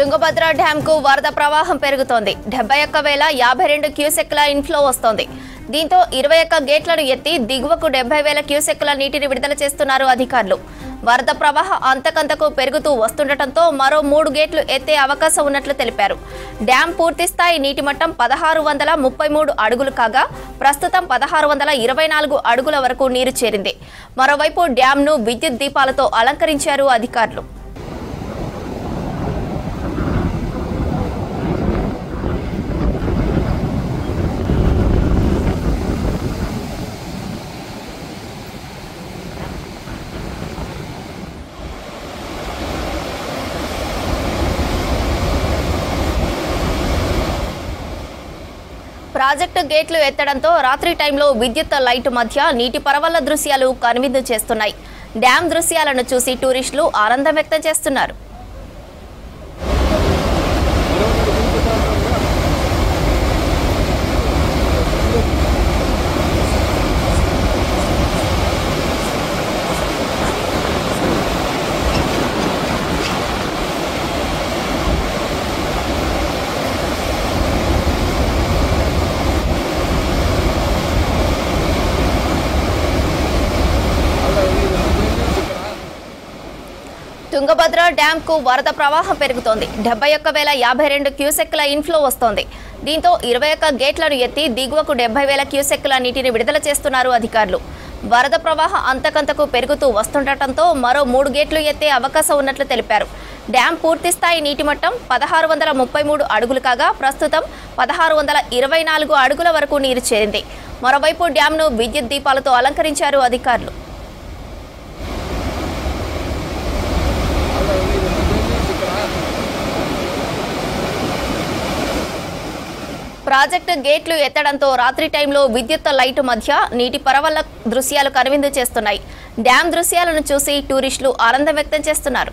తుంగభద్ర డ్యాంకు వరద ప్రవాహం పెరుగుతోంది. 71,052 క్యూసెక్ల ఇన్ఫ్లో వస్తోంది. దీంతో 21 గేట్లను ఎత్తి దిగువకు 70,000 క్యూసెక్ల నీటిని విడుదల చేస్తున్నారు అధికారులు. వరద ప్రవాహం అంతకంతకు పెరుగుతూ వస్తుండటంతో మరో 3 గేట్లు ఎత్తే అవకాశం ఉన్నట్లు తెలిపారు. డ్యాం పూర్తిస్థాయి నీటి మట్టం 1633 అడుగులు కాగా ప్రస్తుతం 1624 అడుగుల వరకు నీరు చేరింది. మరోవైపు డ్యాంను విద్యుత్ దీపాలతో అలంకరించారు అధికారులు. ప్రాజెక్టు గేట్లు ఎత్తడంతో రాత్రి టైంలో విద్యుత్ లైట్ మధ్య నీటి పరవళ్ల దృశ్యాలు కనువిందు చేస్తున్నాయి. డ్యాం దృశ్యాలను చూసి టూరిస్టులు ఆనందం వ్యక్తం చేస్తున్నారు. తుంగభద్ర డ్యాంకు వరద ప్రవాహం పెరుగుతోంది. 71,052 క్యూసెక్ల ఇన్ఫ్లో వస్తోంది. దీంతో 21 గేట్లను ఎత్తి దిగువకు 70,000 క్యూసెక్ల నీటిని విడుదల చేస్తున్నారు అధికారులు. వరద ప్రవాహం అంతకంతకు పెరుగుతూ వస్తుండటంతో మరో 3 గేట్లు ఎత్తే అవకాశం ఉన్నట్లు తెలిపారు. డ్యాం పూర్తిస్థాయి నీటి మట్టం 1633 అడుగులు కాగా ప్రస్తుతం 1624 అడుగుల వరకు నీరు చేరింది. మరోవైపు డ్యాంను విద్యుత్ దీపాలతో అలంకరించారు అధికారులు. ప్రాజెక్టు గేట్లు ఎత్తడంతో రాత్రి టైంలో విద్యుత్ లైట్ మధ్య నీటి పరవళ్ల దృశ్యాలు కనువిందు చేస్తున్నాయి. డ్యాం దృశ్యాలను చూసి టూరిస్టులు ఆనందం వ్యక్తం చేస్తున్నారు.